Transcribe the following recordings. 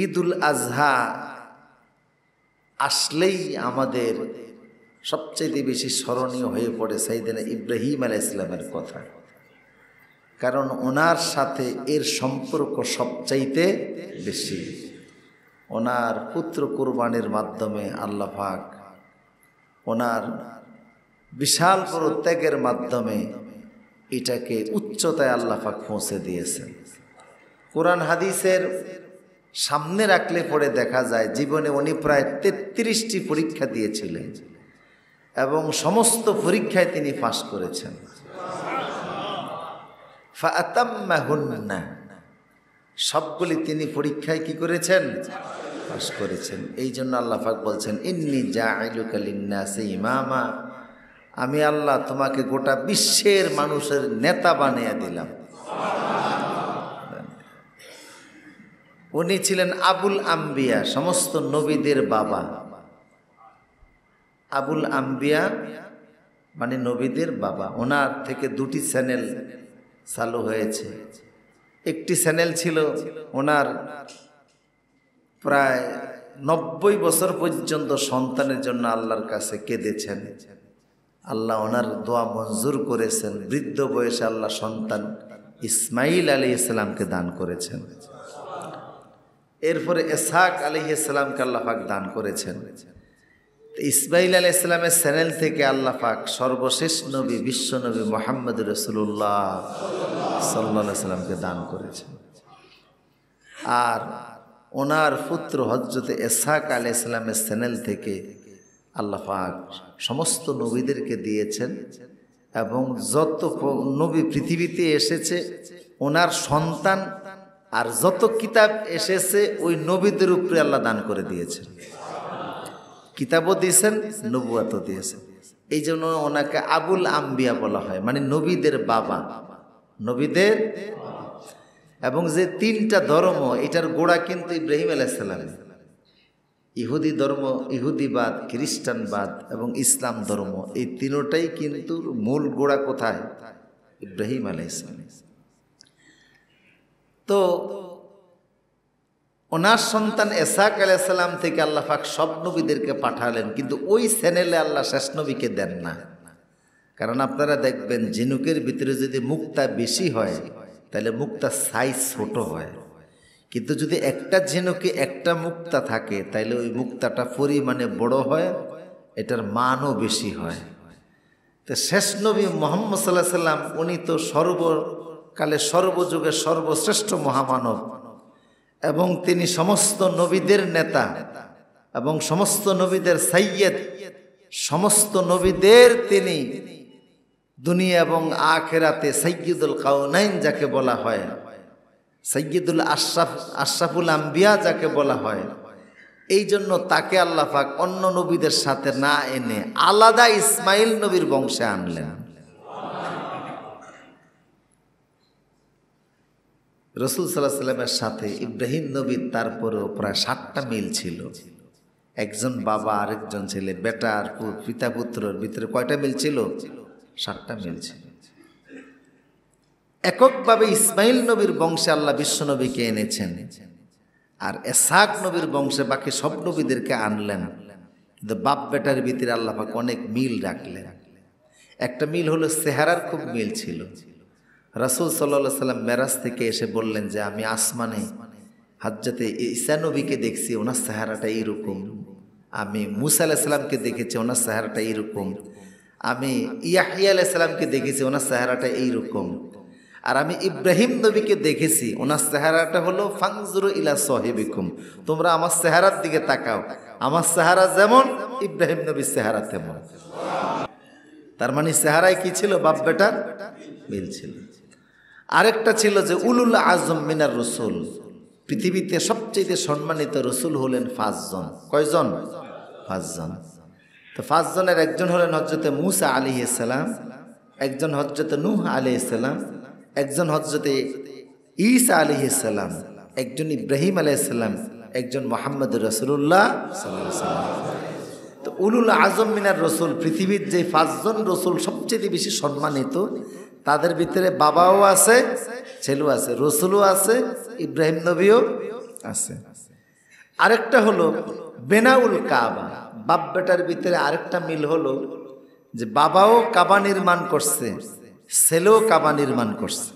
ঈদুল আজহা আসলেই আমাদের সবচেয়ে বেশি স্মরণীয় হয়ে পড়ে সাইয়েদনা ইব্রাহিম আলাইহিস সালামের কথা। কারণ ওনার সাথে এর সম্পর্ক সবচাইতে বেশি। ওনার পুত্র কুরবানির মাধ্যমে আল্লাহ পাক ওনার বিশাল বড় ত্যাগের মাধ্যমে এটাকে উচ্চতায় আল্লাহ পাক পৌঁছে দিয়েছেন। কোরআন হাদিসের সামনে রাখলে পরে দেখা যায় জীবনে উনি প্রায় 33টি পরীক্ষা দিয়েছিলেন এবং সমস্ত পরীক্ষায় তিনি পাস করেছেন। ফাআতাম্মাহুন্না, সবগুলি তিনি পরীক্ষায় কি করেছেন? পাস করেছেন। এই জন্য আল্লাহ পাক বলছেন ইন্নী জাইলুকা লিন্নাসি ইমামা, আমি আল্লাহ তোমাকে গোটা বিশ্বের মানুষের নেতা বানিয়ে দিলাম। উনি ছিলেন আবুল আম্বিয়া, সমস্ত নবীদের বাবা। আবুল আম্বিয়া মানে নবীদের বাবা। ওনার থেকে দুটি চ্যানেল চালু হয়েছে। একটি চ্যানেল ছিল ওনার প্রায় 90 বছর পর্যন্ত সন্তানের জন্য আল্লাহর কাছে কেঁদেছেন। আল্লাহ ওনার দোয়া মঞ্জুর করেছেন। বৃদ্ধ বয়সে আল্লাহ সন্তান ইসমাইল আলাইহিস সালামকে দান করেছেন। এরপরে ইসহাক আলাইহিস সালামকে আল্লাহ পাক দান করেছেন। ইসমাইল আলাইহিস সালামের চ্যানেল থেকে আল্লাহ পাক সর্বশেষ নবী বিশ্ব নবী মুহাম্মদ রাসূলুল্লাহ সাল্লাল্লাহু আলাইহি সাল্লামকে দান করেছেন। আর ওনার পুত্র হযরত ইসহাক আলাইহিস সালামের চ্যানেল থেকে আল্লাহ পাক সমস্ত নবীদেরকে দিয়েছেন এবং যত নবী পৃথিবীতে এসেছে ওনার সন্তান আর যত কিতাব এসেছে ওই নবীদের উপরে আল্লাহ দান করে দিয়েছেন। কিতাবও দিয়েছেন, নবুয়াতও দিয়েছেন। এই জন্য ওনাকে আবুল আম্বিয়া বলা হয়, মানে নবীদের বাবা। নবীদের এবং যে 3টা ধর্ম, এটার গোড়া কিন্তু ইব্রাহিম আলাইহিস সালাম। ইহুদি ধর্ম, ইহুদিবাদ, খ্রিস্টানবাদ এবং ইসলাম ধর্ম, এই তিনটাই কিন্তু মূল গোড়া কোথায়? ইব্রাহিম আলাইহিস সালাম। তো ওনার সন্তান ইসহাক আলাইহিস সালাম থেকে আল্লাহ পাক সব নবীদেরকে পাঠালেন, কিন্তু ওই চ্যানেলে আল্লাহ শেষ নবীকে দেন না। কারণ আপনারা দেখবেন ঝিনুকের ভিতরে যদি মুক্তা বেশি হয় তাহলে মুক্তার সাইজ ছোট হয়, কিন্তু যদি একটা ঝিনুকে একটা মুক্তা থাকে তাহলে ওই মুক্তাটা পরিমাণে বড় হয়, এটার মানও বেশি হয়। তো শেষ নবী মুহাম্মদ সাল্লাল্লাহু আলাইহি সাল্লাম উনি তো সর্বকালে সর্বযুগের সর্বশ্রেষ্ঠ মহামানব এবং তিনি সমস্ত নবীদের নেতা এবং সমস্ত নবীদের সাইয়্যেদ, সমস্ত নবীদের তিনি দুনিয়া এবং আখিরাতে সাইয়্যিদুল কাউনাইন যাকে বলা হয়, সাইয়্যিদুল আশরাফুল আম্বিয়া যাকে বলা হয়। এই জন্য তাকে আল্লাহ পাক অন্য নবীদের সাথে না এনে আলাদা ইসমাইল নবীর বংশে আনলেন। রাসূল সাল্লাল্লাহু আলাইহি সাল্লামের সাথে ইব্রাহিম নবীর তারপরেও প্রায় 7টা মিল ছিল। একজন বাবা আরেকজন ছেলে, বেটা আর পিতা পুত্রের ভিতরে কয়টা মিল ছিল? 7টা মিল ছিল। এককভাবে ইসমাইল নবীর বংশে আল্লাহ বিশ্ব নবীকে এনেছেন, আর ইসহাক নবীর বংশে বাকি সব নবীদেরকে আনলেন। কিন্তু বাপ বেটার ভিতরে আল্লাহ পাক অনেক মিল রাখলেন। একটা মিল হলো চেহারার খুব মিল ছিল। রাসূল সাল্লাল্লাহু আলাইহি সাল্লাম মেরাজ থেকে এসে বললেন যে আমি আসমানে হযরতে ঈসা নবীকে দেখছি, ওনার চেহারাটা এইরকম। আমি মুসা আলাইহিস সালামকে দেখেছি, ওনার চেহারাটা এইরকম। আমি ইয়াহইয়া আলাইহিস সালামকে দেখেছি, ওনার চেহারাটা এইরকম। আর আমি ইব্রাহিম নবীকে দেখেছি, ওনার চেহারাটা হলো ফানজুরু ইলা সাহিবিকুম, তোমরা আমার চেহারার দিকে তাকাও, আমার চেহারা যেমন ইব্রাহিম নবীর চেহারা তেমন। তার মানে চেহারায় কি ছিল? বাপ বেটার মিল ছিল। আরেকটা ছিল যে উলুল আজম মিনার রসুল, পৃথিবীতে সবচেয়ে সম্মানিত রসুল হলেন 5 জন। কয়জন? 5 জন। তো 5 জনের একজন হলেন হযরতে মূসা আলাইহিস সালাম, একজন হযরতে নূহ আলাইহিস সালাম, একজন হযরতে ঈসা আলাইহিস সালাম, একজন ইব্রাহিম আলাইহিস সালাম, একজন মুহাম্মদুর রাসূলুল্লাহ সাল্লাল্লাহু আলাইহি ওয়াসাল্লাম। তো উলুল আজম মিনার রসুল, পৃথিবীর যে 5 জন রসুল সবচেয়ে বেশি সম্মানিত, তাদের ভিতরে বাবাও আছে, ছেলেও আছে, রসুলও আছে, ইব্রাহিম নবীও আছে। আরেকটা হলো বেনাউল কাবা, বাপ বেটার ভিতরে আরেকটা মিল হলো যে বাবাও কাবা নির্মাণ করছে, ছেলেও কাবা নির্মাণ করছে।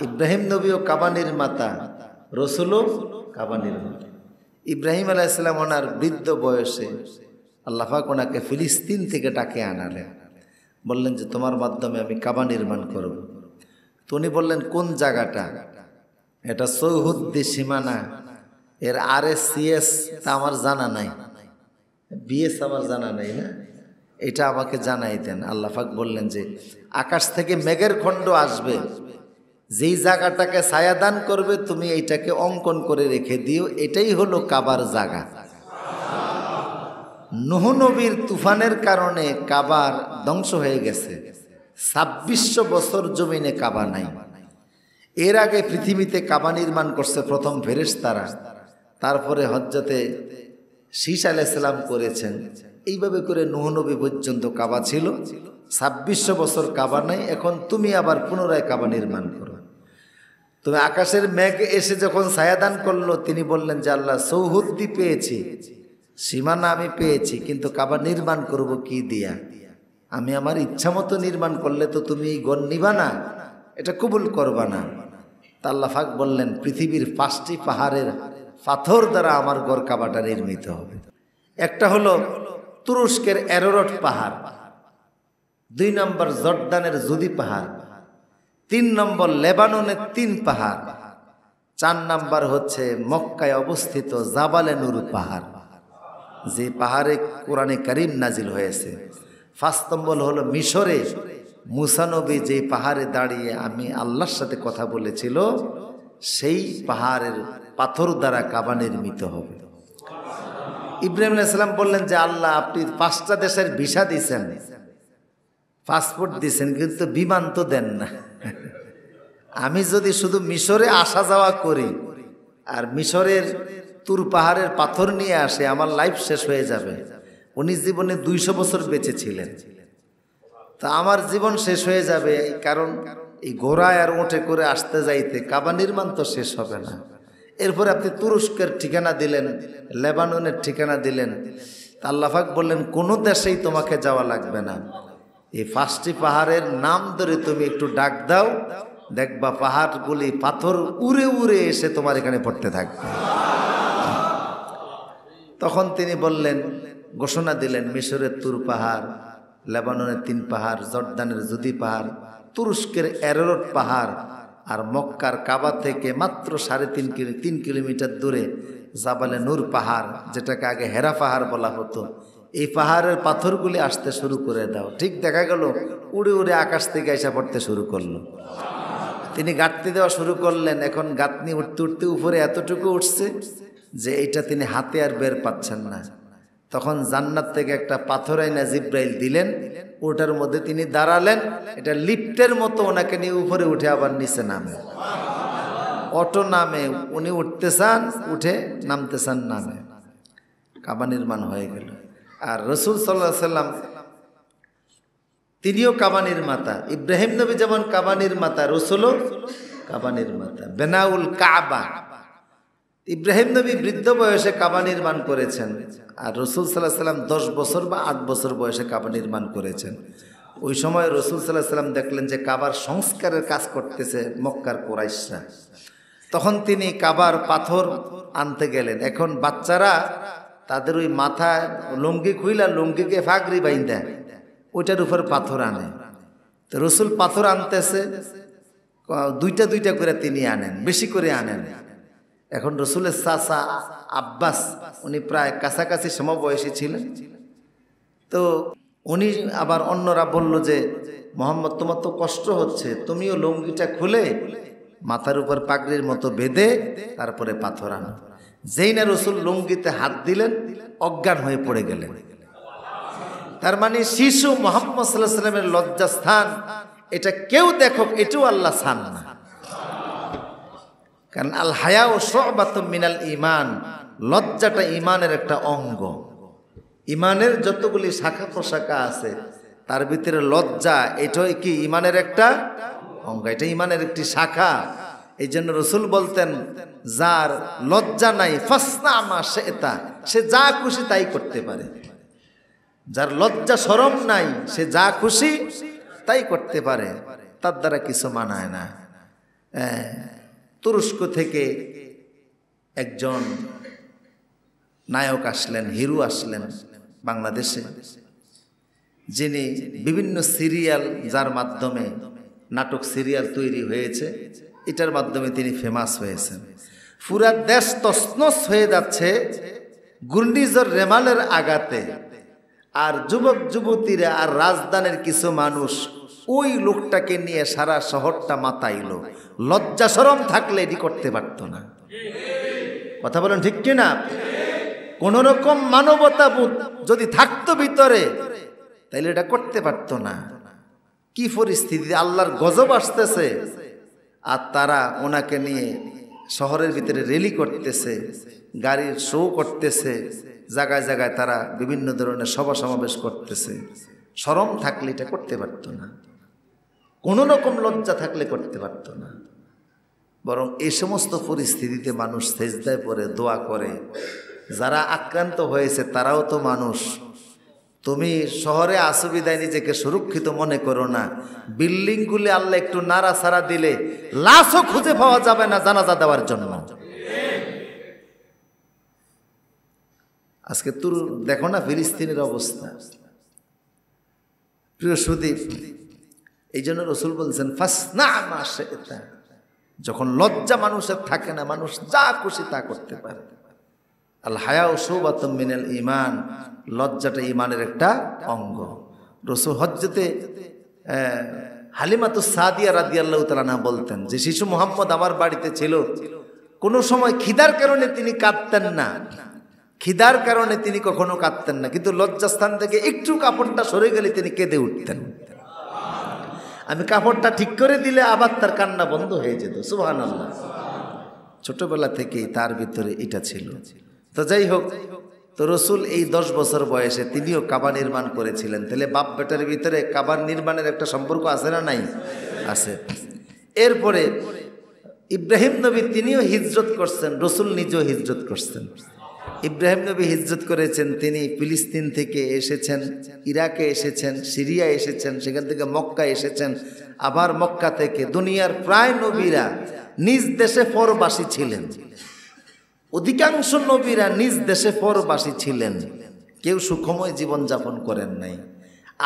ইব্রাহিম নবীও কাবা নির্মাতা, রসুলও কাবা নির্মাতা। ইব্রাহিম আলাইহিস সালাম ওনার বৃদ্ধ বয়সে আল্লাহ পাক ওনাকে ফিলিস্তিন থেকে ডাকে আনালেন, বললেন যে তোমার মাধ্যমে আমি কাবা নির্মাণ করব। তো উনি বললেন কোন জায়গাটা? এটা চৌহদ্দি সীমানা, এর RSCS তা আমার জানা নাই, BS আমার জানা নাই, না এটা আমাকে জানাই দেন। আল্লাহ পাক বললেন যে আকাশ থেকে মেঘের খণ্ড আসবে, যেই জায়গাটাকে ছায়াদান করবে তুমি এইটাকে অঙ্কন করে রেখে দিও, এটাই হলো কাবার জায়গা। নূহ নবীর তুফানের কারণে কাবার ধ্বংস হয়ে গেছে, 2600 বছর জমিনে কাবা নাই। এর আগে পৃথিবীতে কাবা নির্মাণ করছে প্রথম ফেরেশতারা, তারপরে হযরতে শীশ আলাইহিস সালাম করেছেন। এইভাবে করে নূহ নবী পর্যন্ত কাবা ছিল, 2600 বছর কাবা নাই। এখন তুমি আবার পুনরায় কাবা নির্মাণ করো। তুমি আকাশের মেঘ এসে যখন ছায়াদান করলো, তিনি বললেন যে আল্লাহ চৌহদ্দি পেয়েছি, সীমানা আমি পেয়েছি, কিন্তু কাবা নির্মাণ করব কি দিয়া? আমি আমার ইচ্ছা মতো নির্মাণ করলে তো তুমি এই গণ নিবা না, এটা কবুল করবা না। তা আল্লাহ পাক বললেন পৃথিবীর 5টি পাহাড়ের পাথর দ্বারা আমার ঘর কাবাটা নির্মিত হবে। একটা হলো তুরস্কের অ্যারোরট পাহাড়, 2 নম্বর জর্দানের জুদি পাহাড়, 3 নম্বর লেবাননের 3 পাহাড়, 4 নম্বর হচ্ছে মক্কায় অবস্থিত জাবালে নূর পাহাড়, যে পাহাড়ে কোরআনে কারীম নাজিল হয়েছে। 5 নম্বর হলো মিশরে মুসা নবী যে পাহাড়ে দাঁড়িয়ে আমি আল্লাহর সাথে কথা বলেছিল, সেই পাহাড়ের পাথর দ্বারা কাবা নির্মিত হবে। ইব্রাহিম আলাইহিস সালাম বললেন যে আল্লাহ আপনি 5টা দেশের ভিসা দিয়েছেন, পাসপোর্ট দিয়েছেন, কিন্তু বিমান তো দেন না। আমি যদি শুধু মিশরে আসা যাওয়া করি আর মিশরের তুর পাহাড়ের পাথর নিয়ে আসে, আমার লাইফ শেষ হয়ে যাবে। উনি জীবনে 200 বছর বেঁচে ছিলেন, তা আমার জীবন শেষ হয়ে যাবে, কারণ এই ঘোড়ায় আর উঠে করে আসতে যাইতে কাবা নির্মাণ তো শেষ হবে না। এরপরে আপনি তুরস্কের ঠিকানা দিলেন, লেবাননের ঠিকানা দিলেন। তা আল্লাহ পাক বললেন কোনো দেশেই তোমাকে যাওয়া লাগবে না, এই 5টি পাহাড়ের নাম ধরে তুমি একটু ডাক দাও, দেখবা পাহাড়গুলি পাথর উড়ে উড়ে এসে তোমার এখানে পড়তে থাকবে। তখন তিনি বললেন, ঘোষণা দিলেন মিশরের তুর পাহাড়, লেবাননের 3 পাহাড়, জর্দানের জুদি পাহাড়, তুরস্কের অ্যারোরট পাহাড়, আর মক্কার কাবা থেকে মাত্র 3.5 কিলোমিটার দূরে জাবালে নূর পাহাড়, যেটাকে আগে হেরা পাহাড় বলা হতো, এই পাহাড়ের পাথরগুলি আসতে শুরু করে দাও। ঠিক দেখা গেল উড়ে উড়ে আকাশ থেকে এসে পড়তে শুরু করলো। তিনি গাঁথনি দেওয়া শুরু করলেন। এখন গাঁথনি উঠতে উঠতে উপরে এতটুকু উঠছে যে এটা তিনি হাতে আর বের পাচ্ছেন না। তখন জান্নাত থেকে একটা পাথর আইনা জিব্রাইল দিলেন, ওটার মধ্যে তিনি দাঁড়ালেন। এটা লিফটের মতো ওনাকে নিয়ে উপরে উঠে আবার নিচে নামে, অটো নামে, উনি উঠতে চান উঠে, নামতে চান নামে। কাবা নির্মাণ হয়ে গেল। আর রসুল সাল্লাল্লাহু আলাইহি সাল্লাম তিনিও কাবা নির্মাতা। ইব্রাহিম নবী যেমন কাবা নির্মাতা, রসুলও কাবা নির্মাতা। বেনাউল কাবা, ইব্রাহিম নবী বৃদ্ধ বয়সে কাবা নির্মাণ করেছেন, আর রসুল সাল্লাল্লাহু আলাইহি সাল্লাম 10 বছর বা 8 বছর বয়সে কাবা নির্মাণ করেছেন। ওই সময় রসুল সাল্লাল্লাহু আলাইহি সাল্লাম দেখলেন যে কাবার সংস্কারের কাজ করতেছে মক্কার কুরাইশরা। তখন তিনি কাবার পাথর আনতে গেলেন। এখন বাচ্চারা তাদের ওই মাথায় লুঙ্গি খুইলা লুঙ্গিকে ফাগরি বাইন্দা ওইটার উপর পাথর আনে। তো রসুল পাথর আনতেছে, 2টা করে তিনি আনেন, বেশি করে আনেন। এখন রসুলের চাচা আব্বাস, উনি প্রায় কাছাকাছি সমবয়সী ছিলেন। তো উনি আবার অন্যরা বলল যে মোহাম্মদ তোমার তো কষ্ট হচ্ছে, তুমিও লুঙ্গিটা খুলে মাথার উপর পাগড়ির মতো বেঁধে তারপরে পাথর আনো। যেই না রসুল লুঙ্গিতে হাত দিলেন, অজ্ঞান হয়ে পড়ে গেলেন। তার মানে শিশু মুহাম্মদ সাল্লাল্লাহু আলাইহি ওয়াসাল্লামের লজ্জাস্থান, এটা কেউ দেখুক, এটাও আল্লাহ চান না। কারণ আল হায়া ও শুবাতুম মিনাল ঈমান, লজ্জাটা ঈমানের একটা অঙ্গ। ঈমানের যতগুলি শাখা প্রশাখা আছে তার ভিতরে লজ্জা, এটাই কি ঈমানের একটা অঙ্গ, এটা ঈমানের একটি শাখা। এই জন্য রসুল বলতেন, যার লজ্জা নাই ফাসনা মা শিতা, সে যা খুশি তাই করতে পারে। যার লজ্জা শরম নাই সে যা খুশি তাই করতে পারে, তার দ্বারা কিছু মানায় না। তুরস্ক থেকে একজন নায়ক আসলেন, হিরো আসলেন বাংলাদেশে, যিনি বিভিন্ন সিরিয়াল, যার মাধ্যমে নাটক সিরিয়াল তৈরি হয়েছে, এটার মাধ্যমে তিনি ফেমাস হয়েছেন। পুরা দেশ তছনছ হয়ে যাচ্ছে ঘূর্ণিঝড় রেমালের আঘাতে, আর যুবক যুবতীরা আর রাজধানীর কিছু মানুষ ওই লোকটাকে নিয়ে সারা শহরটা মাতাইল। লজ্জা শরম থাকলে এটি করতে পারত না। কথা বলেন ঠিক কিনা? কোন রকম মানবতাবোধ যদি থাকতো ভিতরে, তাইলে এটা করতে পারত না। কি পরিস্থিতি, আল্লাহর গজব আসতেছে, আর তারা ওনাকে নিয়ে শহরের ভিতরে র্যালি করতেছে, গাড়ির শো করতেছে, জায়গায় জায়গায় তারা বিভিন্ন ধরনের সভা সমাবেশ করতেছে। শরম থাকলে এটা করতে পারত না, কোন রকম লজ্জা থাকলে করতে পারত না। বরং এই সমস্ত পরিস্থিতিতে মানুষ সেজদায় পড়ে দোয়া করে। যারা আক্রান্ত হয়েছে তারাও তো মানুষ। তুমি শহরে আসুবিধায় নিজেকে সুরক্ষিত মনে করো না। বিল্ডিংগুলি আল্লাহ একটু নাড়াচাড়া দিলে লাশও খুঁজে পাওয়া যাবে না জানাজা দেওয়ার জন্য। আজকে তুর দেখো না ফিলিস্তিনের অবস্থা। প্রিয় সুদীপ, এই জন্য রসুল বলছেন ফাসনা মা শিতা, যখন লজ্জা মানুষের থাকে না, মানুষ যা খুশি তা করতে পারে। আল হায়াউ শুবাতুম মিনাল ঈমান, লজ্জাটা ঈমানের একটা অঙ্গ। রসুল হজ্জতে হালিমাতুস সাদিয়া রাদিয়াল্লাহু তাআলা আনহা বলতেন যে শিশু মুহাম্মদ আমার বাড়িতে ছিল, কোনো সময় খিদার কারণে তিনি কাঁদতেন না, খিদার কারণে তিনি কখনো কাঁদতেন না, কিন্তু লজ্জাস্থান থেকে একটু কাপড়টা সরে গেলে তিনি কেঁদে উঠতেন। আমি কাপড়টা ঠিক করে দিলে আবার তার কান্না বন্ধ হয়ে যেত। সুবহানাল্লাহ। ছোটবেলা থেকেই তার ভিতরে এটা ছিল। তো যাই হোক, তো রসুল এই 10 বছর বয়সে তিনিও কাবা নির্মাণ করেছিলেন। তাহলে বাপ বেটার ভিতরে কাবার নির্মাণের একটা সম্পর্ক আছে না নাই? আছে। এরপরে ইব্রাহিম নবী তিনিও হিজরত করছেন, রসুল নিজেও হিজরত করছেন। ইব্রাহিম নবী হিজরত করেছেন, তিনি ফিলিস্তিন থেকে এসেছেন, ইরাকে এসেছেন, সিরিয়া এসেছেন, সেখান থেকে মক্কা এসেছেন, আবার মক্কা থেকে। দুনিয়ার প্রায় নবীরা নিজ দেশে পরবাসী ছিলেন। অধিকাংশ নবীরা নিজ দেশে পরবাসী ছিলেন। কেউ সুখময় জীবনযাপন করেন নাই,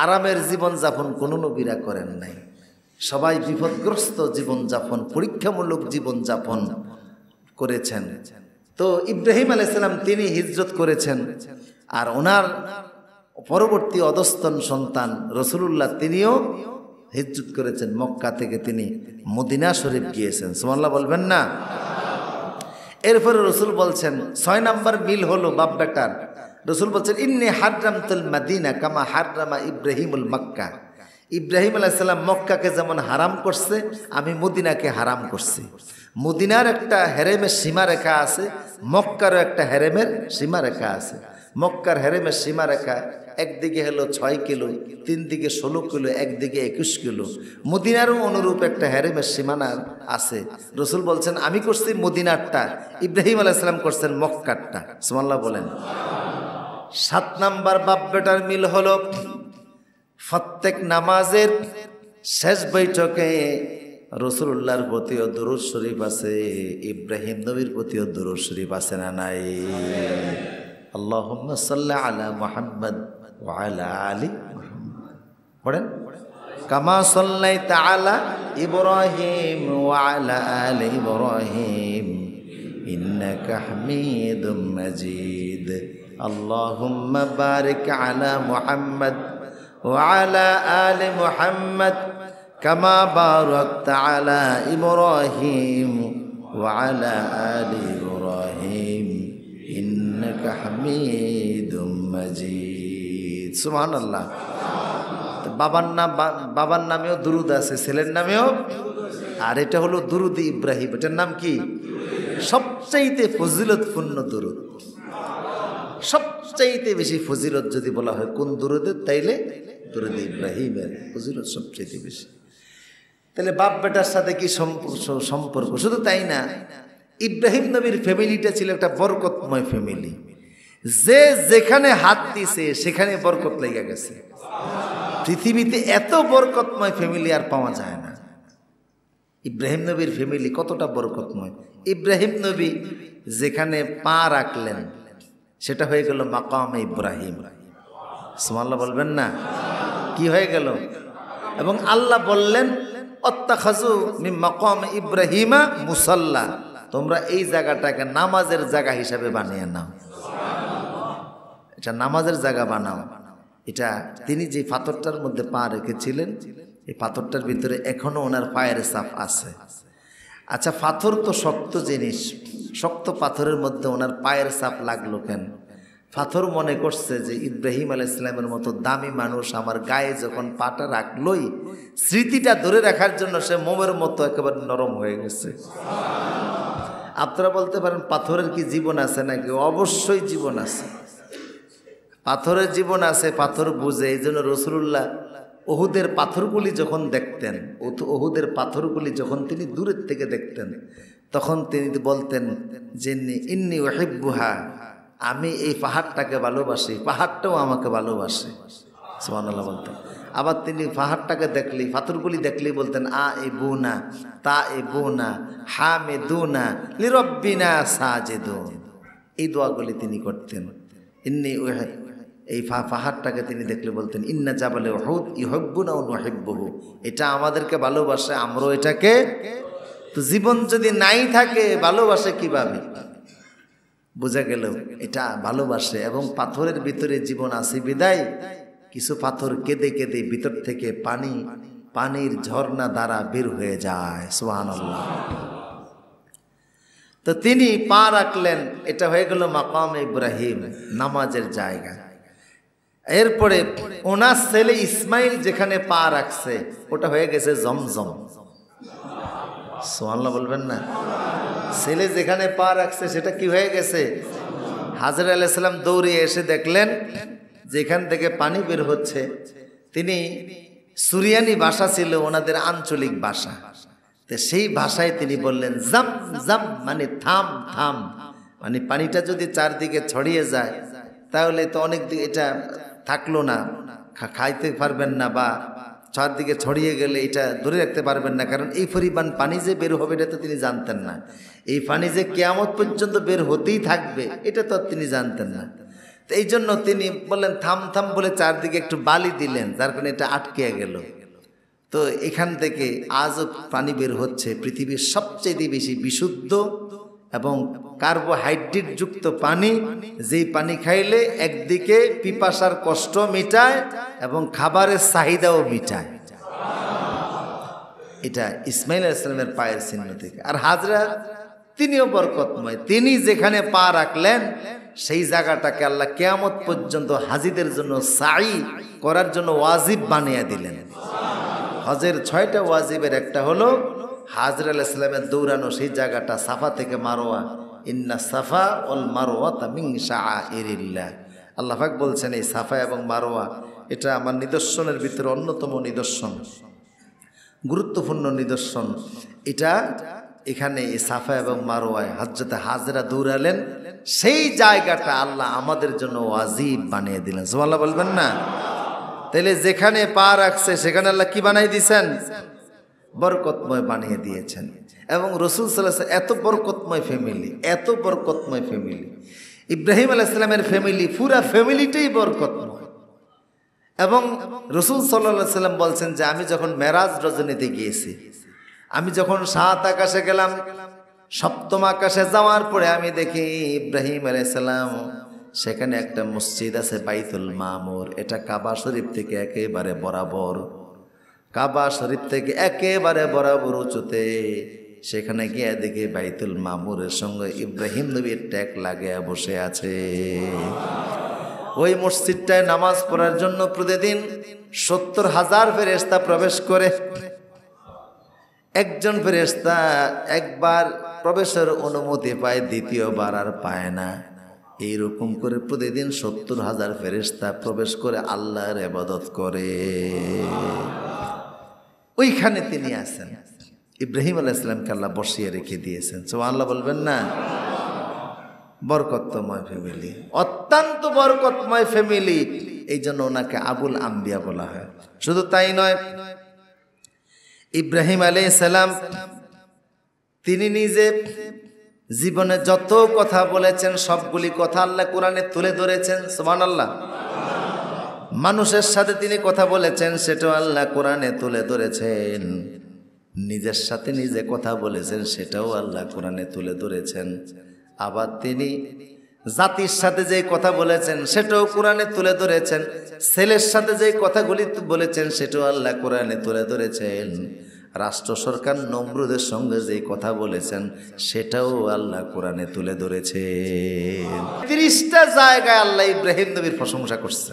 আরামের জীবনযাপন কোনো নবীরা করেন নাই। সবাই বিপদগ্রস্ত জীবনযাপন, পরীক্ষামূলক জীবনযাপন করেছেন। তো ইব্রাহিম আলাইহিস সালাম তিনি হিজরত করেছেন, আর ওনার পরবর্তী অধস্তন সন্তান রাসূলুল্লাহ তিনিও হিজরত করেছেন। মক্কা থেকে তিনি মদিনা শরীফ গিয়েছেন। সুবহানাল্লাহ বলবেন না? এরপরে রসুল বলছেন 6 নম্বর মিল হলো বাপ বেটার। রসুল বলছেন ইন্নী হাররামতুল মাদিনা কামা হাররামা ইব্রাহিমুল মক্কা। ইব্রাহিম আলাইহিস সালাম মক্কাকে যেমন হারাম করছে, আমি মদিনাকে হারাম করছি। মদিনার একটা হেরেমের সীমারেখা আছে, মক্কারও একটা হেরেমের সীমারেখা আছে। মক্কার হেরেমের সীমারেখা একদিকে হলো 6 কিলো, 3 দিকে 16 কিলো, একদিকে 21 কিলো। মদিনারও অনুরূপ একটা হেরেমের সীমানার আছে। রসুল বলছেন আমি করছি মদিনারটা, ইব্রাহিম আলাইহিস সালাম করছেন মক্কারটা। সুবহানাল্লাহ বলেন। 7 নাম্বার বাপ বেটার মিল হলো প্রত্যেক নামাজের শেষ বৈঠকে রাসূলুল্লাহর প্রতিও দুরূদ শরীফ আছে, ইব্রাহিম নবীর প্রতিও দুরূদ শরীফ আছে না নাই? আল্লাহুম্মা সাল্লি আলা মুহাম্মদ ওয়া আলা আলি মুহাম্মদ। পড়েন কামা সাল্লাইতা আলা ইব্রাহিম ওয়া আলা আলি ইব্রাহিম ইন্নাকা হামিদুম মাজিদ। আল্লাহুম্মা বারিক আলা মুহাম্মদ ওয়া আলা আলি মুহাম্মদ কামা বারাকতা আলা ইব্রাহিম ওয়া আলা আলি ইব্রাহিম ইন্নাকা হামিদুম মাজিদ। সুবহানাল্লাহ। বাবার নামেও দুরুদ আছে, ছেলের নামেও, আর এটা হলো দুরুদ ইব্রাহিম। এটার নাম কি? সবচাইতে ফজিলতপূর্ণ দুরুদ। সবচাইতে বেশি ফজিলত যদি বলা হয় কোন দুরুদের, তাইলে দুরুদ ইব্রাহিমের ফজিলত সবচাইতে বেশি। তাহলে বাপ বেটার সাথে কি সম্পর্ক! শুধু তাই না, ইব্রাহিম নবীর ফ্যামিলিটা ছিল একটা বরকতময় ফ্যামিলি। যে যেখানে হাত দিছে সেখানে বরকত লেগে গেছে। পৃথিবীতে এত বরকতময় ফ্যামিলি আর পাওয়া যায় না। ইব্রাহিম নবীর ফ্যামিলি কতটা বরকতময়! ইব্রাহিম নবী যেখানে পা রাখলেন সেটা হয়ে গেল মাকামে ইব্রাহিম। সুবহানাল্লাহ বলবেন না? কি হয়ে গেল? এবং আল্লাহ বললেন অত্তাখাযু মিন মাকামে ইব্রাহিমা মুসাল্লা, তোমরা এই জায়গাটাকে নামাজের জায়গা হিসাবে বানিয়ে নাও। এটা নামাজের জায়গা বানাও। এটা তিনি যে পাথরটার মধ্যে পা রেখেছিলেন, এই পাথরটার ভিতরে এখনো ওনার পায়ের ছাপ আছে। আচ্ছা, পাথর তো শক্ত জিনিস, শক্ত পাথরের মধ্যে ওনার পায়ের ছাপ লাগলো কেন? পাথর মনে করছে যে ইব্রাহিম আলাইহিস সালামের মতো দামি মানুষ আমার গায়ে যখন পাটা রাখলই, স্মৃতিটা ধরে রাখার জন্য সে মোমের মতো একেবারে নরম হয়ে গেছে। আপনারা বলতে পারেন পাথরের কি জীবন আছে নাকি? অবশ্যই জীবন আছে, পাথরের জীবন আছে, পাথর বুঝে। এই জন্য রাসূলুল্লাহ উহুদের পাথরগুলি যখন দেখতেন, উহুদের পাথরগুলি যখন তিনি দূরের থেকে দেখতেন, তখন তিনি বলতেন যে ইন্নী উহিব্বুহা, আমি এই পাহাড়টাকে ভালোবাসি, পাহাড়টাও আমাকে ভালোবাসে। সুবহানাল্লাহ বলতেন। আবার তিনি পাহাড়টাকে দেখলি, পাথরগুলি দেখলেই বলতেন আ ইবুনা তা ইবুনা হামিদুনা লিরাব্বিনা সাজিদুন। এই দোয়াগুলি তিনি করতেন। ইন্নী এই পাহাড়টাকে তিনি দেখলে বলতেন ইন্না জাবালে উহুদ ইউহিব্বুনা ওয়া নুহিব্বুহু, এটা আমাদেরকে ভালোবাসে, আমরাও এটাকে। তো জীবন যদি নাই থাকে ভালোবাসে কিভাবে? বোঝা গেল এটা ভালোবাসে। এবং পাথরের ভিতরে জীবন আছে বিদায় কিছু পাথর কেঁদে কেঁদে ভিতর থেকে পানির ঝর্ণা দ্বারা বের হয়ে যায়। সুবহানাল্লাহ। তো তিনি পা রাখলেন, এটা হয়ে গেল মাকামে ইব্রাহিম, নামাজের জায়গা। এরপরে ওনার ছেলে ইসমাইল যেখানে পা রাখছে ওটা হয়ে গেছে জমজম। সুবহানাল্লাহ বলবেন না? ছেলে যেখানে পা রাখছে সেটা কি হয়ে গেছে? হাজরা আলাইহিস সালাম দৌড়িয়ে এসে দেখলেন যেখান থেকে পানি বের হচ্ছে। তিনি সুরিয়ানি ভাষা ছিল ওনাদের আঞ্চলিক ভাষা, তো সেই ভাষায় তিনি বললেন জাম জাম, মানে থাম থাম। মানে পানিটা যদি চারদিকে ছড়িয়ে যায় তাহলে তো অনেক দিকে এটা থাকলো না, খাইতে পারবেন না, বা চারদিকে ছড়িয়ে গেলে এটা ধরে রাখতে পারবেন না, কারণ এই পরিমাণ পানি যে বের হবে এটা তো তিনি জানতেন না। এই পানি যে কিয়ামত পর্যন্ত বের হতেই থাকবে এটা তো তিনি জানতেন না। তো এই জন্য তিনি বললেন থাম থাম বলে চারদিকে একটু বালি দিলেন, যার কারণে এটা আটকে গেল। তো এখান থেকে আজও পানি বের হচ্ছে, পৃথিবীর সবচেয়ে বেশি বিশুদ্ধ এবং কার্বোহাইড্রেট যুক্ত পানি, যেই পানি খাইলে একদিকে পিপাসার কষ্ট মিটায় এবং খাবারের চাহিদাও মিটায়। এটা ইসমাইল আলাইহিস সালামের পায়ের চিহ্ন থেকে। আর হাজরা তিনিও বরকতময়, তিনি যেখানে পা রাখলেন সেই জায়গাটাকে আল্লাহ কিয়ামত পর্যন্ত হাজিদের জন্য সাই করার জন্য ওয়াজিব বানিয়ে দিলেন। হজের 6টা ওয়াজিবের একটা হলো হাজরা আলাইহিস সালামের দৌড়ানো সেই জায়গাটা, সাফা থেকে মারোয়া। ইন্না সাফা ওয়াল মারওয়াতা মিন শাআইরিল্লাহ। আল্লাহ পাক বলছেন এই সাফা এবং মারওয়া এটা আমার নিদর্শনের ভিতরে অন্যতম নিদর্শন, গুরুত্বপূর্ণ নিদর্শন। এটা এখানে এই সাফা এবং মারওয়ায় হযরতে হাজরা দৌড়ালেন, সেই জায়গাটা আল্লাহ আমাদের জন্য ওয়াজিব বানিয়ে দিলেন। সুবহানাল্লাহ বলবেন না? তাহলে যেখানে পা রাখছে সেখানে আল্লাহ কি বানিয়ে দিয়েছেন? বরকতময় বানিয়ে দিয়েছেন। এবং রাসূল সাল্লাল্লাহু আলাইহি ওয়াসাল্লাম এত বরকতময় ফ্যামিলি, এত বরকতময় ফ্যামিলি। ইব্রাহিম আলাইহিস সালামের ফ্যামিলি, পুরা ফ্যামিলিটাই বরকতময়। এবং রাসূল সাল্লাল্লাহু আলাইহি ওয়াসাল্লাম বলছেন যে আমি যখন মেরাজ রজনীতে গিয়েছি, আমি যখন 7 আকাশে গেলাম, 7ম আকাশে যাওয়ার পরে আমি দেখি ইব্রাহিম আলাইহিস সালাম সেখানে একটা মসজিদ আছে বাইতুল মামুর, এটা কাবা শরীফ থেকে একেবারে বরাবর, কাবা শরীফ থেকে একেবারে বরাবর উঁচুতে। সেখানে গিয়ে দেখি বাইতুল মামুরের সঙ্গে ইব্রাহিম নবীর ট্যাগ লাগিয়ে বসে আছে। ওই মসজিদটায় নামাজ পড়ার জন্য প্রতিদিন 70,000 ফেরেশতা প্রবেশ করে। একজন ফেরেশতা একবার প্রবেশের অনুমতি পায়, দ্বিতীয়বার আর পায় না। এইরকম করে প্রতিদিন 70,000 ফেরেশতা প্রবেশ করে আল্লাহর ইবাদত করে। ওইখানে তিনি আছেন। ইব্রাহিম আলাইহিস সালামকে আল্লাহ বসিয়ে রেখে দিয়েছেন। সুবহানাল্লাহ বলবেন না? বরকতময় ফ্যামিলি, অত্যন্ত বরকতময় ফ্যামিলি, এই জন্য ওনাকে আবুল আম্বিয়া বলা হয়। শুধু তাই নয়, ইব্রাহিম আলাইহিস সালাম তিনি নিজে জীবনে যত কথা বলেছেন সবগুলি কথা আল্লাহ কোরআনে তুলে ধরেছেন। সুবহানাল্লাহ। মানুষের সাথে তিনি কথা বলেছেন, সেটাও আল্লাহ কোরআনে তুলে ধরেছেন। নিজের সাথে নিজে কথা বলেছেন, সেটাও আল্লাহ কোরআনে তুলে ধরেছেন। আবার তিনি জাতির সাথে যে কথা বলেছেন সেটাও কোরআনে তুলে ধরেছেন। ছেলের সাথে যে কথাগুলি বলেছেন সেটাও আল্লাহ কোরআনে তুলে ধরেছেন। রাষ্ট্র সরকার নমরুদের সঙ্গে যে কথা বলেছেন সেটাও আল্লাহ কোরআনে তুলে ধরেছেন। 30টা জায়গায় আল্লাহ ইব্রাহিম নবীর প্রশংসা করছে।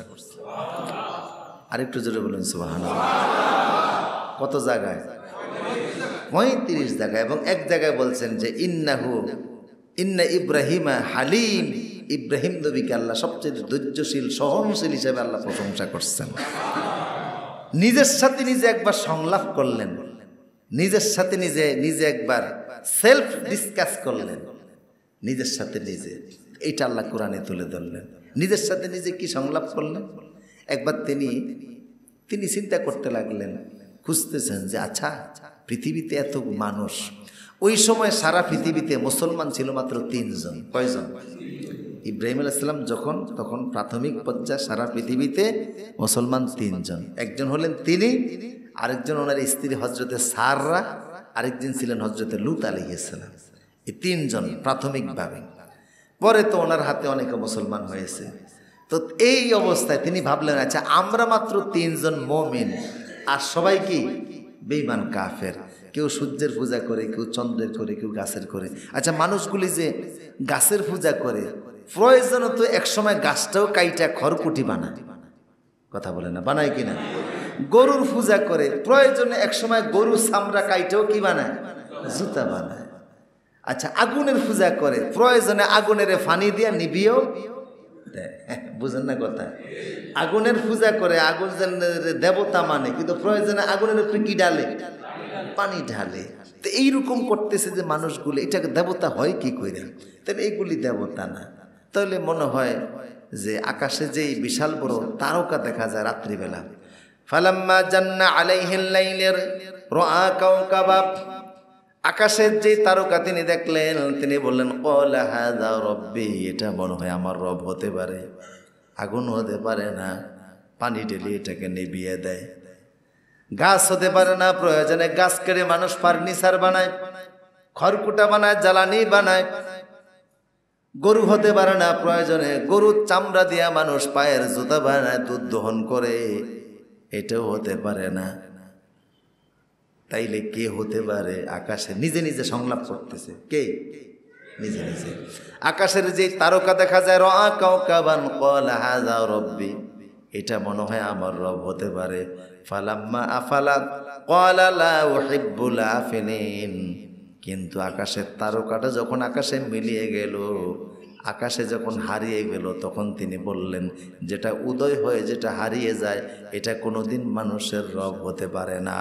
আরেকটু জোরে বলুন সুবহানাল্লাহ। কত জায়গায়? 35 জায়গায়। এবং এক জায়গায় বলছেন যে ইন্না ইব্রাহিমা হালিম, ইব্রাহিম নবীকে আল্লাহ সবচেয়ে ধৈর্যশীল সহনশীল হিসেবে আল্লাহ প্রশংসা করছেন। নিজের সাথে নিজে একবার সংলাপ করলেন, নিজের সাথে নিজে একবার সেলফ ডিসকাস করলেন, নিজের সাথে নিজে। এইটা আল্লাহ কোরআনে তুলে ধরলেন। নিজের সাথে নিজে কি সংলাপ করলেন? একবার তিনি চিন্তা করতে লাগলেন, খুঁজতেছেন যে আচ্ছা পৃথিবীতে এত মানুষ, ওই সময় সারা পৃথিবীতে মুসলমান ছিল মাত্র 3 জন। কয়জন? ইব্রাহিম আলাইহিস সালাম তখন প্রাথমিক পর্যায়ে সারা পৃথিবীতে মুসলমান 3 জন। একজন হলেন তিনি, আরেকজন ওনার স্ত্রী হজরতে সাররা, আরেকজন ছিলেন হজরতে লূত আলাইহিস সালাম। এই 3 জন প্রাথমিকভাবে। পরে তো ওনার হাতে অনেকে মুসলমান হয়েছে। তো এই অবস্থায় তিনি ভাবলেন আচ্ছা আমরা মাত্র 3 জন মুমিন, আর সবাই কি বেঈমান কাফের। কেউ সূর্যের পূজা করে, কেউ চন্দ্রের করে, কেউ গাছের করে। আচ্ছা মানুষগুলি যে গাছের পূজা করে, প্রয়োজনে তো একসময় গাছটাও কাইটা খড়কুটি বানায়। কথা বলে না? বানায় কিনা? গরুর পূজা করে, প্রয়োজনে একসময় গরুর চামড়া কাইটাও কি বানায়? জুতা বানায়। আচ্ছা আগুনের পূজা করে, প্রয়োজনে আগুনের ফানি দিয়া নিবিয়েও বুঝেন না কথা? আগুনের পূজা করে, আগুনের দেবতা মানে, কিন্তু প্রয়োজনে আগুনের উপরে কি ডালে? পানি ঢালে। তো এইরকম করতেছে যে মানুষগুলো, এটাকে দেবতা হয় কি করে? তাহলে এইগুলি দেবতা না। তাহলে মনে হয় যে আকাশে যেই বিশাল বড় তারকা দেখা যায় রাত্রিবেলা। ফালাম্মা জান্না আলাইহিল লাইলের রাআ কাওকাবা, আকাশের যে তারকা তিনি দেখলেন, তিনি বললেন ক্বালা হাযা রাব্বি, এটা মনে হয় আমার রব হতে পারে। আগুন হতে পারে না, পানি ঢেলে এটাকে নিভিয়ে দেয়। গাছ হতে পারে না, প্রয়োজনে গাছ কেটে মানুষ ফার্নিচার বানায়, খড়কুটা বানায়, জ্বালানি বানায়। গরু হতে পারে না, প্রয়োজনে গরুর চামড়া দিয়া মানুষ পায়ের জুতা বানায়, দুধ দহন করে। এটাও হতে পারে না। তাইলে কে হতে পারে? আকাশে নিজে নিজে সংলাপ করতেছে। কে? নিজে নিজে। আকাশের যে তারকা দেখা যায়, রাআ কাওকাবান ক্বালা হাযা রাব্বি, এটা মনে হয় আমার রব হতে পারে। ফালাম্মা আফালাত ক্বালা লা উহিব্বুল আফিলিন, কিন্তু আকাশের তারকাটা যখন আকাশে মিলিয়ে গেল, আকাশে যখন হারিয়ে গেল, তখন তিনি বললেন যেটা উদয় হয়ে যেটা হারিয়ে যায় এটা কোনোদিন মানুষের রব হতে পারে না।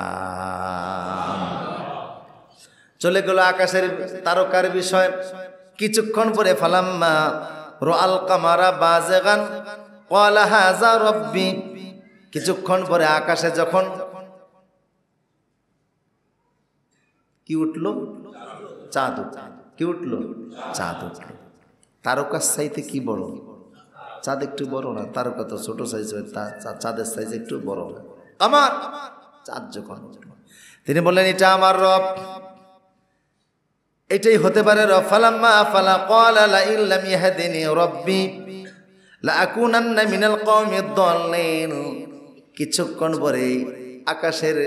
চলে গেল আকাশের তারকার বিষয়। কিছুক্ষণ পরে ফালাম্মা রাআল কামারা বাযিগান ক্বালা হাযা রাব্বি, কিছুক্ষণ পরে আকাশে যখন কি উঠলো? চাঁদ উঠল। কি উঠলো? চাঁদ উঠল। তারকার চাইতে কি বড়? চাঁদ একটু বড় না? তারকা তো ছোট সাইজ হয়, চাঁদের সাইজ একটু বড় না। আমার চাঁদ যখন তিনি বললেন এটা আমার রব, এটাই হতে পারে রব। ফালাম্মা আফালা ক্বালা লা ইল্লাম ইয়াহদিনি রাব্বি লা আকুনান্না মিনাল কওমিদ দাল্লিন। কিছুক্ষণ পরে আকাশের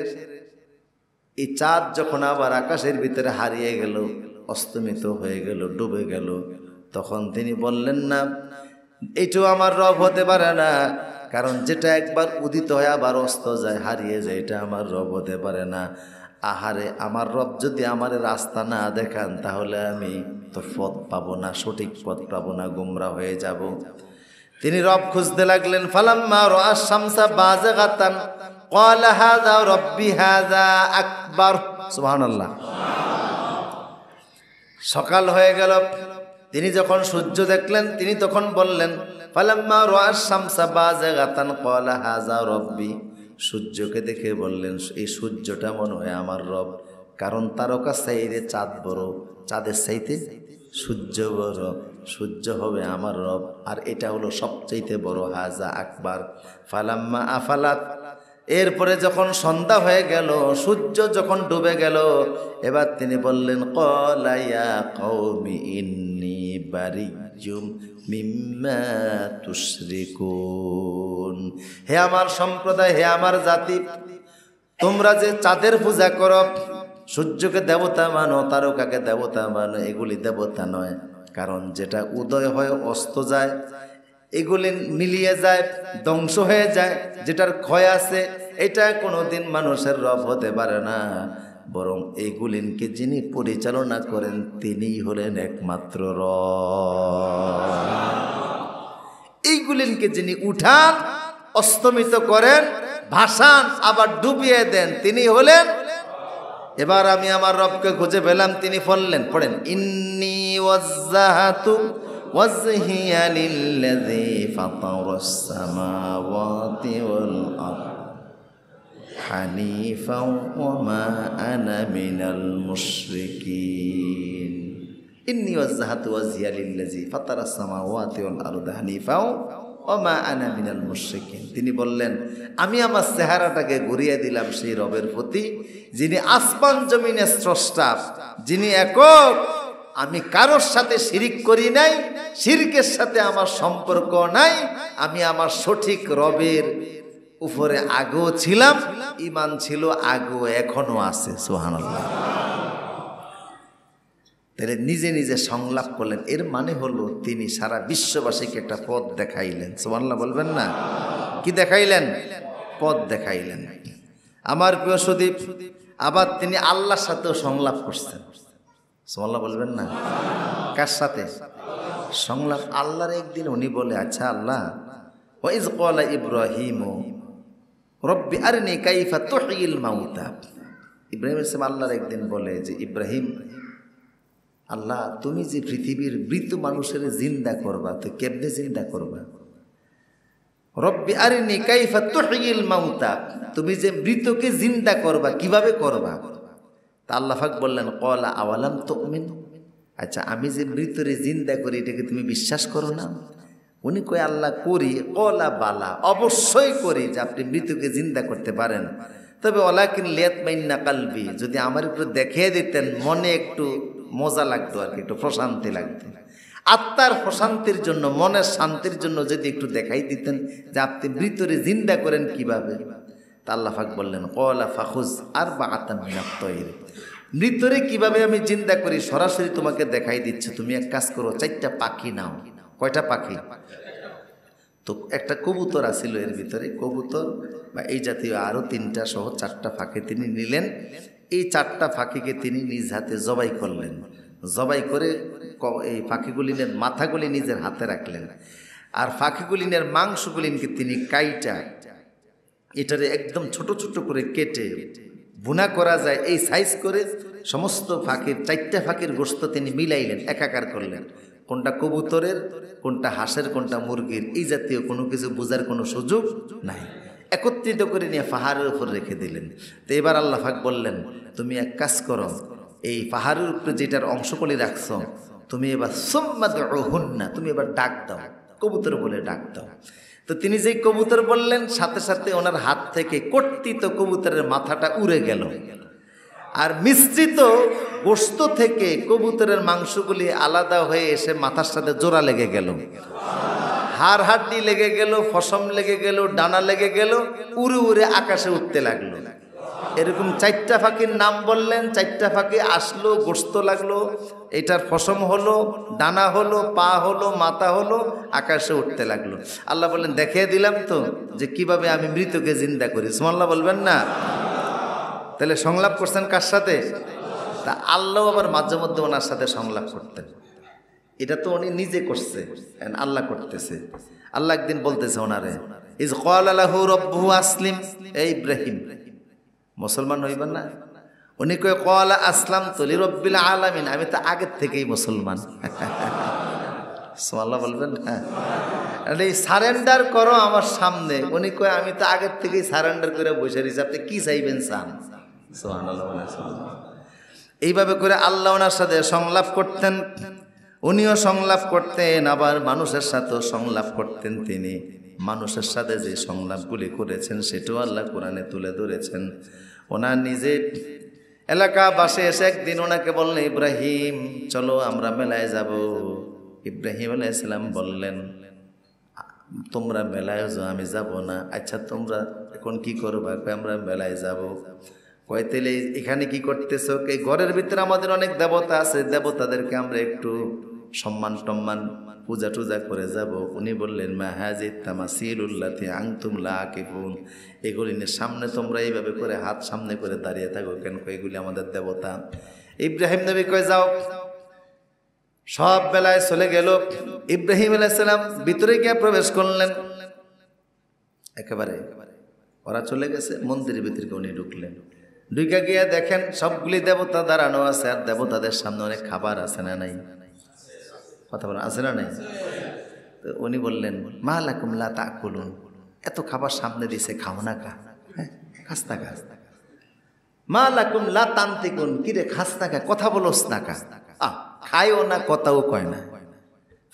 এই চাঁদ যখন আবার আকাশের ভিতরে হারিয়ে গেল, অস্তমিত হয়ে গেল, ডুবে গেল, তখন তিনি বললেন না এটাও আমার রব হতে পারে না, কারণ যেটা একবার উদিত হয় আবার অস্ত যায়, হারিয়ে যায়, এটা আমার রব হতে পারে না। আহারে আমার রব যদি আমার রাস্তা না দেখান তাহলে আমি তো পথ পাবো না, সঠিক পথ পাবো না, গোমরা হয়ে যাব। তিনি রব খুঁজতে লাগলেন। ফালাম্মা রাআ শামসা বাযিগাতান ক্বালা হাযা রাব্বি হাযা আকবার। সুবহানাল্লাহ। সকাল হয়ে গেল, তিনি যখন সূর্য দেখলেন তিনি তখন বললেন ফালাম্মা রাআ শামসা বাযিগাতান ক্বালা হাযা রাব্বি। সূর্যকে দেখে বললেন এই সূর্যটা মনে হয় আমার রব, কারণ তারকার চাইতে চাঁদ বড়, চাঁদের চাইতে সূর্য বড়, সূর্য হবে আমার রব, আর এটা হলো সবচাইতে বড়। হাযা আকবার। ফালাম্মা আফালাত, এরপরে যখন সন্ধ্যা হয়ে গেল, সূর্য যখন ডুবে গেল, এবার তিনি বললেন ক্বালা ইয়া কওমি ইন্নী বারিয়্যুম মিম্মা তুশরিকুন। হে আমার সম্প্রদায়, হে আমার জাতি, তোমরা যে চাঁদের পূজা করো, সূর্যকে দেবতা মানো, তারকাকে দেবতা মানো, এগুলি দেবতা নয়। কারণ যেটা উদয় হয় অস্ত যায়, এগুলি মিলিয়ে যায়, ধ্বংস হয়ে যায়, যেটার ক্ষয় আছে, এটা কোনোদিন মানুষের রব হতে পারে না। বরং এইগুলিনকে যিনি পরিচালনা করেন তিনিই হলেন একমাত্র রব। এইগুলিনকে যিনি উঠান, অস্তমিত করেন, ভাসান, আবার ডুবিয়ে দেন, তিনি হলেন। এবার আমি আমার রবকে খুঁজে পেলাম, তিনি বললেন, পড়েন, ইন্নী ওয়াজ্জাহাতু ওয়াজহিয়া লিল্লাযী ফাতারাস সামাওয়াতি ওয়াল আরদ হানিফাও ওয়া মা আনা মিনাল মুশরিকিন। ইন্নী ওয়াজ্জাহাতু ওয়াজহিয়া লিল্লাযী ফাতারাস সামাওয়াতি ওয়াল আরদ হানিফাও ওয়া মা আনা মিনাল মুশরিকিন। তিনি বললেন, আমি আমার চেহারাটাকে ঘুরিয়ে দিলাম সেই রবের প্রতি যিনি আসমান জমিনের স্রষ্টা, যিনি একক। আমি কারোর সাথে শিরিক করি নাই, শিরকের সাথে আমার সম্পর্ক নাই। আমি আমার সঠিক রবের উপরে আগেও ছিলাম, ঈমান ছিল আগেও, এখনো আছে। সুবহানাল্লাহ। তাহলে নিজে নিজে সংলাপ করলেন, এর মানে হলো তিনি সারা বিশ্ববাসীকে একটা পথ দেখাইলেন। সুবহানাল্লাহ বলবেন না? কি দেখাইলেন? পথ দেখাইলেন। আমার প্রিয় সুদীপ, আবার তিনি আল্লাহর সাথেও সংলাপ করছেন। সুবহানাল্লাহ বলবেন না? কার সাথে সংলাপ? আল্লাহর একদিন উনি বলে, আচ্ছা আল্লাহ, ওয়াইজ ক্বালা ইব্রাহিমু রব্বি আরনি কাইফা তুহয়িল মাউতা। ইব্রাহিম আলাইহিস সালাম আল্লাহর একদিন বলে যে, ইব্রাহিম, আল্লাহ তুমি যে পৃথিবীর মৃত মানুষের জিন্দা করবা, তো কেমনে জিন্দা করবা? রব্বি আরনি কাইফা তুহয়িল মাউতা, তুমি যে মৃতকে জিন্দা করবা কিভাবে করবা? তা আল্লাহ পাক বললেন, ক্বালা আওয়ালাম তুমিন। আচ্ছা, আমি যে মৃতরে জিন্দা করি এটাকে তুমি বিশ্বাস করো না? উনি কয়, আল্লাহ করি। ক্বালা বালা, অবশ্যই করি যে আপনি মৃতকে জিন্দা করতে পারেন, তবে ওয়ালাকিন লিয়াতমাইন্না কলবি, যদি আমার একটু দেখিয়ে দিতেন মনে একটু মজা লাগতো, আর কি একটু প্রশান্তি লাগতো, আত্মার প্রশান্তির জন্য, মনের শান্তির জন্য যদি একটু দেখাই দিতেন যে আপনি মৃতরে জিন্দা করেন কিভাবে। তা আল্লাহ পাক বললেন, ক্বালা ফাখুজ আরবাআতাম মিনাত তায়র, মৃতরে কিভাবে আমি জিন্দা করি সরাসরি তোমাকে দেখাই দিচ্ছে। তুমি এক কাজ করো, 4টা পাখি নাও। কয়টা পাখি? তো একটা কবুতর আছিল এর ভিতরে, কবুতর বা এই জাতীয় আরও 3টা সহ 4টা পাখি তিনি নিলেন। এই 4টা পাখিকে তিনি নিজ হাতে জবাই করলেন। জবাই করে এই পাখিগুলিনের মাথাগুলি নিজের হাতে রাখলেন, আর পাখিগুলিনের মাংসগুলিনকে তিনি কাইটা এটারে একদম ছোট ছোট করে কেটে ভুনা করা যায় এই সাইজ করে সমস্ত পাখির, 4টা পাখির গোশত তিনি মিলাইলেন, একাকার করলেন। কোনটা কবুতরের, কোনটা হাঁসের, কোনটা মুরগির, এই জাতীয় কোনো কিছু বোঝার কোনো সুযোগ নাই। একত্রিত করে নিয়ে পাহাড়ের উপর রেখে দিলেন। তো এবার আল্লাহ পাক বললেন, তুমি এক কাজ করো, এই পাহাড়ের উপরে যেটার অংশগুলি রাখছ, তুমি এবার সুম্মা দুউহুন্না, তুমি এবার ডাক দাও, কবুতর বলে ডাক দাও। তো তিনি যেই কবুতর বললেন, সাথে সাথে ওনার হাত থেকে কর্তৃত কবুতরের মাথাটা উড়ে গেল, আর মিশ্রিত গোশত থেকে কবুতরের মাংসগুলি আলাদা হয়ে এসে মাথার সাথে জোড়া লেগে গেল, হাড় হাড্ডি লেগে গেল, ফসম লেগে গেল, ডানা লেগে গেল, উড়ে উড়ে আকাশে উঠতে লাগলো। এরকম 4টা পাখির নাম বললেন, 4টা পাখি আসলো, গোশত লাগলো, এটার ফসম হলো, ডানা হলো, পা হলো, মাথা হলো, আকাশে উঠতে লাগলো। আল্লাহ বললেন, দেখিয়ে দিলাম তো যে কিভাবে আমি মৃতকে জিন্দা করি। সুবহানাল্লাহ বলবেন না? তাহলে সংলাপ করছেন কার সাথে? তা আল্লাহ আবার মাঝে মধ্যে ওনার সাথে সংলাপ করতেন। এটা তো উনি নিজে করছে, আল্লাহ করতেছে। আল্লাহ একদিন বলতেছে ওনারে, ইজ ক্বালা লাহু রাব্বুহু আসলিম, এই ইব্রাহিম মুসলমান হইবেন না? উনি কয় ক্বালা আসলামতু লিরাব্বিল আলামিন, আমি তো আগের থেকেই মুসলমান। সুবহানাল্লাহ বলবেন না? এই সারেন্ডার করো আমার সামনে। উনি কয় আমি তো আগের থেকেই সারেন্ডার করে বসে রয়েছি, আপনি কি চাইবেন চান। সুবহানাল্লাহ। এইভাবে করে আল্লাহ ওনার সাথে সংলাপ করতেন, উনিও সংলাপ করতেন, আবার মানুষের সাথেও সংলাপ করতেন। তিনি মানুষের সাথে যে সংলাপগুলি করেছেন সেটাও আল্লাহ কোরআনে তুলে ধরেছেন। ওনার নিজের এলাকাবাসী এসে একদিন ওনাকে বললেন, ইব্রাহিম চলো আমরা মেলায় যাব। ইব্রাহিম আলাইহিস সালাম বললেন, তোমরা মেলায় যাও, আমি যাব না। আচ্ছা তোমরা এখন কি করবা? আমরা মেলায় যাব। কয় তাইলে এখানে কি করতেছ? এই ঘরের ভিতরে আমাদের অনেক দেবতা আছে, দেবতাদেরকে আমরা একটু সম্মান টম্মান পূজা টুজা করে যাব। উনি বললেন, মা হাযিহি তামাসিলুল্লাতী আনতুম লা আকিফুন, এগুলি নিয়ে সামনে তোমরা এইভাবে করে হাত সামনে করে দাঁড়িয়ে থাকো কেন? এগুলি আমাদের দেবতা। ইব্রাহিম নবী কয় যাও। সব বেলায় চলে গেল। ইব্রাহিম আলাইহিস সালাম ভিতরে গিয়ে প্রবেশ করলেন। একেবারে ওরা চলে গেছে, মন্দিরের ভিতরে উনি ঢুকলেন। ঢুকে গিয়ে দেখেন সবগুলি দেবতা দাঁড়ানো আছে, আর দেবতাদের সামনে অনেক খাবার আছে না নাই? কথা বলেন, আছে না নাই? তো উনি বললেন, মা লাকুম লা তাকুলুন, এত খাবার সামনে দিছে, খাও না কা? খাস না কা? মা লাকুম লা তানতিকুন, কিরে খাস না কা? কথা বলোস না কা? খায়ও না, কথাও কয় না।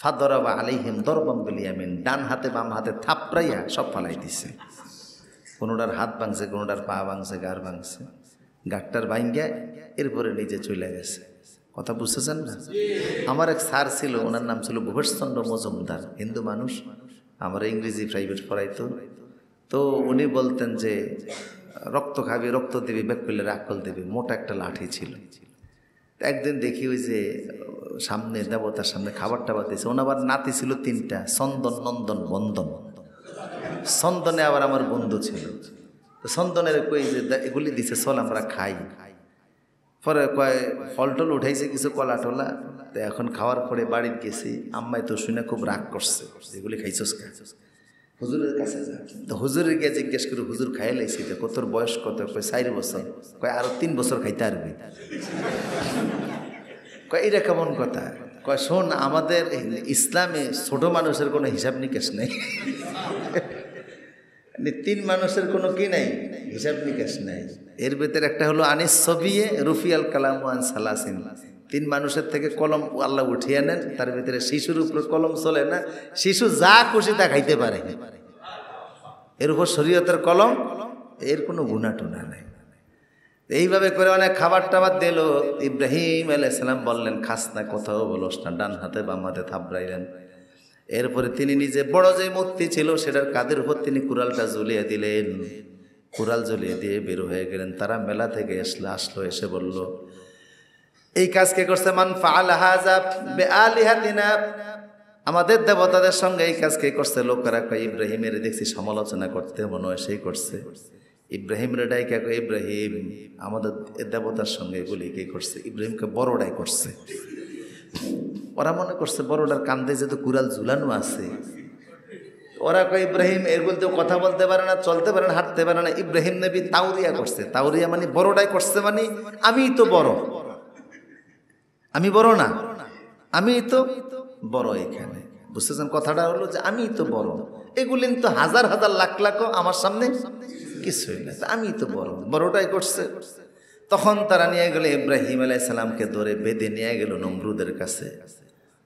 ফাদরাবা আলাইহিম দরবাম বিল ইয়ামিন, ডান হাতে বাম হাতে থাপড়াইয়া সব ফালাই দিছে। কোনোটার হাত ভাঙছে, কোনোটার পা ভাঙছে, গাড় ভাঙছে। গাড়টার ভাঙ্গা এরপরে নিজে চলে গেছে। কথা বুঝতেছেন না? আমার এক স্যার ছিল, ওনার নাম ছিল ভূপেশচন্দ্র মজুমদার, হিন্দু মানুষ, আমার ইংরেজি প্রাইভেট পড়াইতো। তো উনি বলতেন যে রক্ত খাবি, রক্ত দিবি, ব্যাক করলে রাখল দিবি। মোটা একটা লাঠি ছিল। একদিন দেখি ওই যে সামনে দেবতার সামনে খাবার টাবার দিয়েছে। ওনার নাতি ছিল 3টা, চন্দন, নন্দন, বন্দন। চন্দনে আবার আমার বন্ধু ছিল। তো চন্দনের কই যে এগুলি দিছে, চল আমরা খাই। পরে কয় ফল টল উঠাইছে কিছু, কলা টলা। তো এখন খাওয়ার পরে বাড়িতে গেছি, আম্মাই তো শুনে খুব রাগ করছে, এগুলি খাইছস খা, হুজুরের কাছে যা। তো হুজুরের গিয়ে জিজ্ঞেস করি, হুজুর খাই লাইছি। তো কত বয়স কত? কয় 4 বছর। কয় আরো 3 বছর খাইতে পারবি। কয় এটা কেমন কথা? কয় শোন, আমাদের ইসলামে ছোট মানুষের কোনো হিসাব নিকেশ নেই। 3 মানুষের কোনো কি নাই, হিসাব নিকেশ নাই। এর ভেতরে একটা হলো আনিস সবিয়ে রুফিয়াল কালাম ওয়ান সালাসিন, 3 মানুষের থেকে কলম আল্লাহ উঠিয়ে নেন। তার ভিতরে শিশুর উপরে কলম চলে না, শিশু যা খুশি তা খাইতে পারে। এর উপর শরীয়তের কলম, এর কোনো গুণা টুনা নাই। এইভাবে করে অনেক খাবার টাবার দিল। ইব্রাহিম আলাইহিস সালাম বললেন, খাস না, কোথাও বলস না। ডান হাতে বাম হাতে থাপড়াইলেন। এরপরে তিনি নিজে বড় যে মূর্তি ছিল সেটার কাঁধের উপর তিনি কুড়ালটা ঝুলিয়ে দিলেন। কুড়াল ঝুলিয়ে দিয়ে বের হয়ে গেলেন। তারা মেলা থেকে আসলো, এসে বলল, এই কাজ কে করছে? মান ফাআলা হাযা বিআলিহাতিনা, আমাদের দেবতাদের সঙ্গে এই কাজ কে করছে? লোকেরা কয়, ইব্রাহিমের দেখছি সমালোচনা করতে, মনে হয় সেই করছে। ইব্রাহিম রেডাই কে কয়, ইব্রাহিম আমাদের দেবতার সঙ্গে এগুলি কে করছে? ইব্রাহিমকে বড়টাই করছে। ওরা মনে করছে বড়টার কান্দে যেহেতু কুড়াল ঝুলানো আছে। ওরা কয়, ইব্রাহিম এর বলতে কথা বলতে পারে না, চলতে পারে না, হাঁটতে পারে না। ইব্রাহিম নবী তাওরিয়া করছে। তাওরিয়া মানে বড়টাই করছে, মানে আমি তো বড়, আমি বড় না, আমি তো বড়। এখানে বুঝতেছেন কথাটা হলো যে আমি তো বড়, এগুলি তো হাজার হাজার লাখ লাখ আমার সামনে কিছুই না, আমি তো বড়, বড়টাই করছে। তখন তারা নিয়ে গেল ইব্রাহিম আলাইহিস সালামকে ধরে বেঁধে নিয়ে গেল নমরুদের কাছে।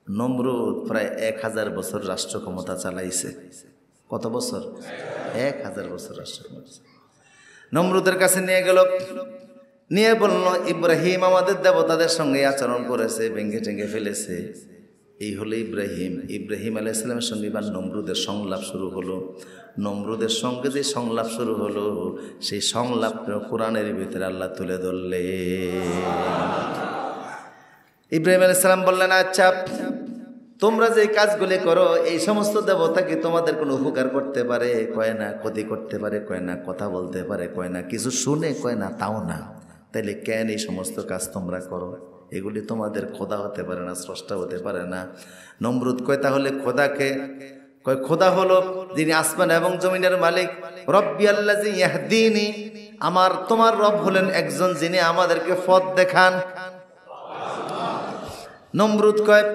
নমরুদ প্রায় 1000 বছর রাষ্ট্র ক্ষমতা চালাইছে। কত বছর? 1000 বছর রাষ্ট্র ক্ষমতা। নমরুদের কাছে নিয়ে গেল, নিয়ে বলল, ইব্রাহিম আমাদের দেবতাদের সঙ্গে আচরণ করেছে, ভেঙ্গে টেঙ্গে ফেলেছে। এই হলো ইব্রাহিম। ইব্রাহিম আলাইহিস সালামের সঙ্গে এবার নমরুদের সংলাপ শুরু হলো। নমরুদের সঙ্গে যে সংলাপ শুরু হলো, সেই সংলাপ কোরআনের ভিতরে আল্লাহ তুলে ধরলে। ইব্রাহিম আলাইহিস সালাম বললেন, আচ্ছা তোমরা যে কাজগুলি করো, এই সমস্ত দেবতা কি তোমাদের কোনো উপকার করতে পারে? কয় না। ক্ষতি করতে পারে? কয় না। কথা বলতে পারে? কয় না। কিছু শুনে? কয় না। তাও না। তাইলে কেন এই সমস্ত কাজ তোমরা করো? এগুলি তোমাদের খোদা হতে পারে না, স্রষ্টা হতে পারে না। নমরুদ কয়, তাহলে খোদাকে? কয় খোদা হলো যিনি আসমান এবং জমিনের মালিক। রব্বি আল্লাযী ইয়াহদিনি, আমার তোমার রব হলেন একজন যিনি আমাদেরকে পথ দেখান। নমরুদ কয়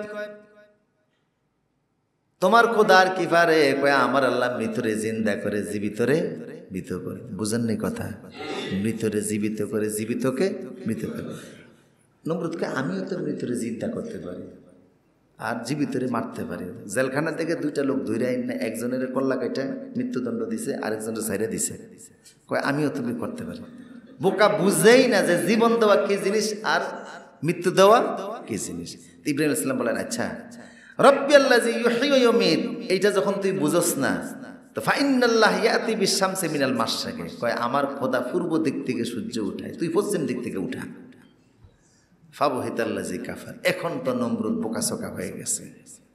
তোমার খোদার কি পারে? কয় আমার আল্লাহ মৃতরে জিন্দা করে, জীবিতরে মৃত করে। বুঝেননি কথা? মৃতরে জীবিত করে, জীবিতকে মৃত করে। নমরুদ কয় আমিও তো মৃতরে জিন্দা করতে পারি আর জীবিতরে মারতে পারি। জেলখানা থেকে দুইটা লোক ধরে আইন না, একজনের কল্লা কাইটা মৃত্যুদণ্ড দিছে, আরেকজনের ছাইরে দিছে। কয় আমিও তুমি করতে পারি। বোকা বুঝেই না যে জীবন দেওয়া কি জিনিস আর মৃত্যু দেওয়া কি জিনিস। ইব্রাহিম আলাইহিস সালাম বলেন আচ্ছা রব্বি আল্লাযী ইউহয়ী ওয়া ইউমীত, এইটা যখন তুই বুঝস না তো ফাইনাল্লাহ ইয়াতি বিশ-শামসি মিনাল মাশরিকি, কয় আমার খোদা পূর্ব দিক থেকে সূর্য উঠায়, তুই পশ্চিম দিক থেকে উঠা। ফাবহিতাল্লাযী কাফার, এখন তো নমরুদ বোকাসোকা হয়ে গেছে,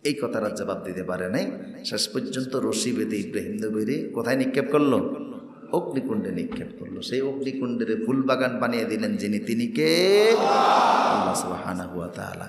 এই কথার জবাব দিতে পারে নাই। শেষ পর্যন্ত রশি বেঁধে ইব্রাহিম নবীরে কোথায় নিক্ষেপ করলো? অগ্নিকুণ্ডে নিক্ষেপ করলো। সেই অগ্নিকুণ্ডের ফুল বাগান বানিয়ে দিলেন যিনি, তিনি কে? আল্লাহ সুবহানাহু ওয়া তাআলা।